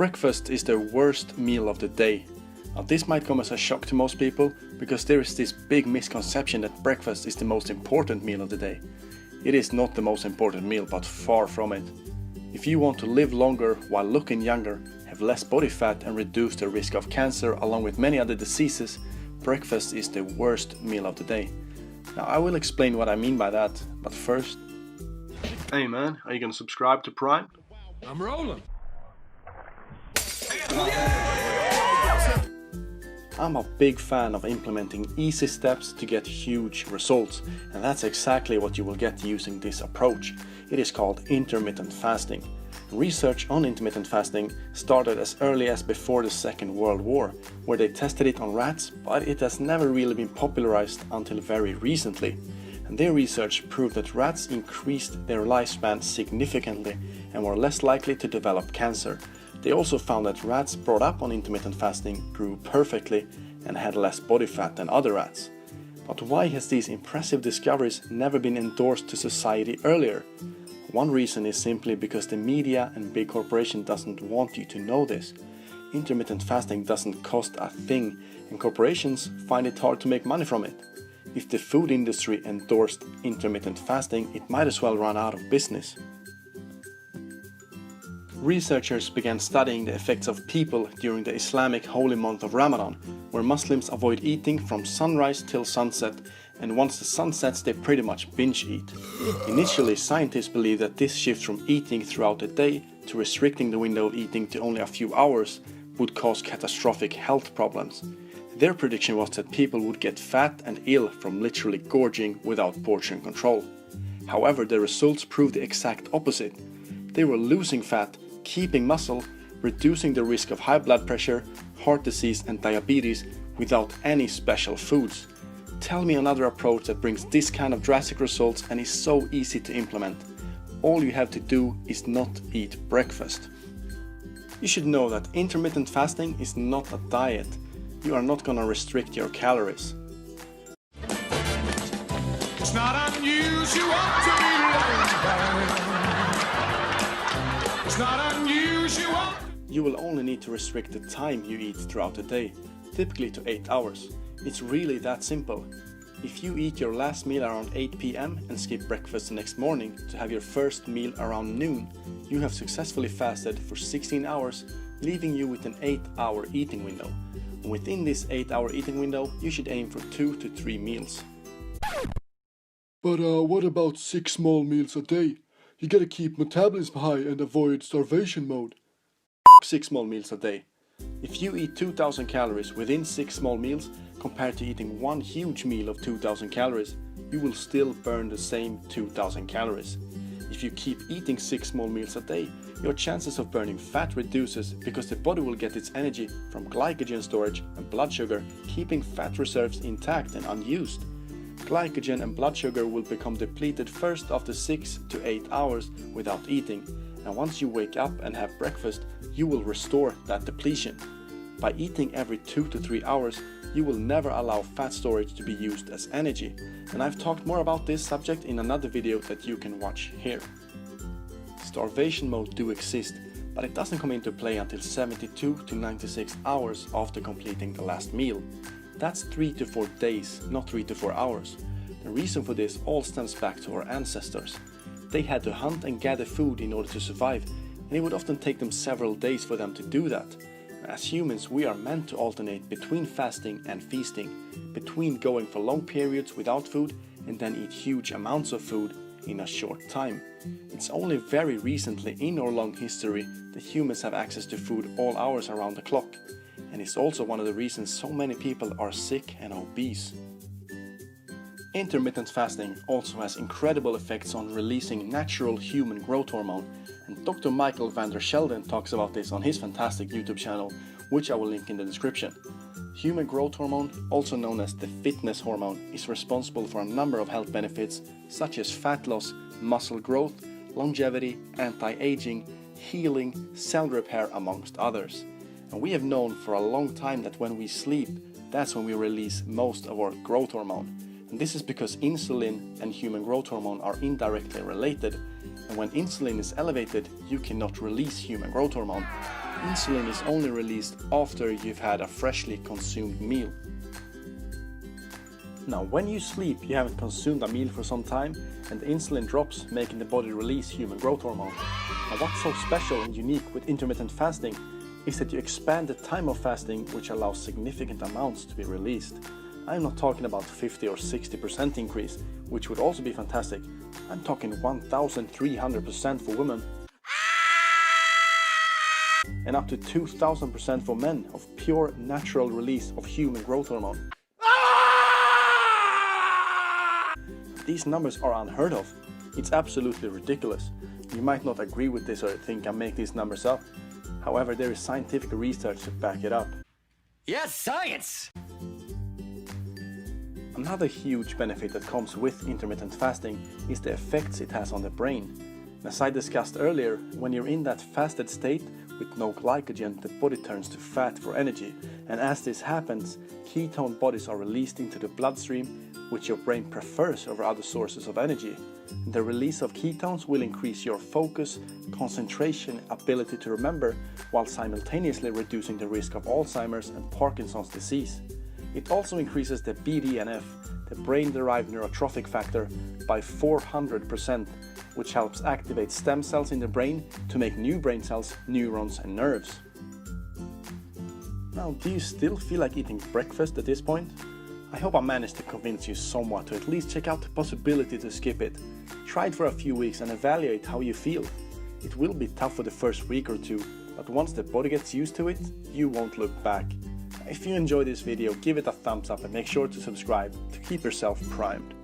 Breakfast is the worst meal of the day. Now this might come as a shock to most people, because there is this big misconception that breakfast is the most important meal of the day. It is not the most important meal, but far from it. If you want to live longer while looking younger, have less body fat and reduce the risk of cancer along with many other diseases, breakfast is the worst meal of the day. Now I will explain what I mean by that, but first... Hey man, are you gonna subscribe to Prime? I'm rolling. I'm a big fan of implementing easy steps to get huge results, and that's exactly what you will get using this approach. It is called intermittent fasting. Research on intermittent fasting started as early as before the Second World War, where they tested it on rats, but it has never really been popularized until very recently. And their research proved that rats increased their lifespan significantly and were less likely to develop cancer. They also found that rats brought up on intermittent fasting grew perfectly and had less body fat than other rats. But why has these impressive discoveries never been endorsed to society earlier? One reason is simply because the media and big corporations doesn't want you to know this. Intermittent fasting doesn't cost a thing, and corporations find it hard to make money from it. If the food industry endorsed intermittent fasting, it might as well run out of business. Researchers began studying the effects of people during the Islamic holy month of Ramadan, where Muslims avoid eating from sunrise till sunset, and once the sun sets they pretty much binge eat. Initially, scientists believed that this shift from eating throughout the day to restricting the window of eating to only a few hours would cause catastrophic health problems. Their prediction was that people would get fat and ill from literally gorging without portion control. However, the results proved the exact opposite. They were losing fat, keeping muscle, reducing the risk of high blood pressure, heart disease and diabetes without any special foods. Tell me another approach that brings this kind of drastic results and is so easy to implement. All you have to do is not eat breakfast. You should know that intermittent fasting is not a diet. You are not gonna restrict your calories. It's not unusual to be lonely. It's not unusual. You will only need to restrict the time you eat throughout the day, typically to 8 hours. It's really that simple. If you eat your last meal around 8 p.m. and skip breakfast the next morning to have your first meal around noon, you have successfully fasted for 16 hours, leaving you with an 8-hour eating window. Within this 8-hour eating window, you should aim for 2 to 3 meals. But what about 6 small meals a day? You gotta keep metabolism high and avoid starvation mode. 6 small meals a day. If you eat 2,000 calories within 6 small meals, compared to eating one huge meal of 2,000 calories, you will still burn the same 2,000 calories. If you keep eating 6 small meals a day, your chances of burning fat reduces because the body will get its energy from glycogen storage and blood sugar, keeping fat reserves intact and unused. Glycogen and blood sugar will become depleted first after 6 to 8 hours without eating, and once you wake up and have breakfast, you will restore that depletion. By eating every 2 to 3 hours, you will never allow fat storage to be used as energy, and I've talked more about this subject in another video that you can watch here. Starvation mode do exist, but it doesn't come into play until 72 to 96 hours after completing the last meal. That's 3 to 4 days, not 3 to 4 hours. The reason for this all stems back to our ancestors. They had to hunt and gather food in order to survive, and it would often take them several days for them to do that. As humans, we are meant to alternate between fasting and feasting, between going for long periods without food and then eat huge amounts of food in a short time. It's only very recently in our long history that humans have access to food all hours around the clock, and it's also one of the reasons so many people are sick and obese. Intermittent fasting also has incredible effects on releasing natural human growth hormone, and Dr. Michael van der Sheldon talks about this on his fantastic YouTube channel, which I will link in the description. Human growth hormone, also known as the fitness hormone, is responsible for a number of health benefits such as fat loss, muscle growth, longevity, anti-aging, healing, cell repair, amongst others. And we have known for a long time that when we sleep, that's when we release most of our growth hormone. And this is because insulin and human growth hormone are indirectly related, and when insulin is elevated, you cannot release human growth hormone. Insulin is only released after you've had a freshly consumed meal. Now, when you sleep, you haven't consumed a meal for some time, and the insulin drops, making the body release human growth hormone. Now, what's so special and unique with intermittent fasting is that you expand the time of fasting, which allows significant amounts to be released. I'm not talking about 50 or 60% increase, which would also be fantastic. I'm talking 1,300% for women and up to 2,000% for men of pure natural release of human growth hormone. These numbers are unheard of. It's absolutely ridiculous. You might not agree with this or think I make these numbers up. However, there is scientific research to back it up. Yes, science! Another huge benefit that comes with intermittent fasting is the effects it has on the brain. As I discussed earlier, when you're in that fasted state with no glycogen, the body turns to fat for energy, and as this happens, ketone bodies are released into the bloodstream, which your brain prefers over other sources of energy. The release of ketones will increase your focus, concentration, ability to remember, while simultaneously reducing the risk of Alzheimer's and Parkinson's disease. It also increases the BDNF, the brain-derived neurotrophic factor, by 400%, which helps activate stem cells in the brain to make new brain cells, neurons and nerves. Now, do you still feel like eating breakfast at this point? I hope I managed to convince you somewhat to at least check out the possibility to skip it. Try it for a few weeks and evaluate how you feel. It will be tough for the first week or two, but once the body gets used to it, you won't look back. If you enjoyed this video, give it a thumbs up and make sure to subscribe to keep yourself primed.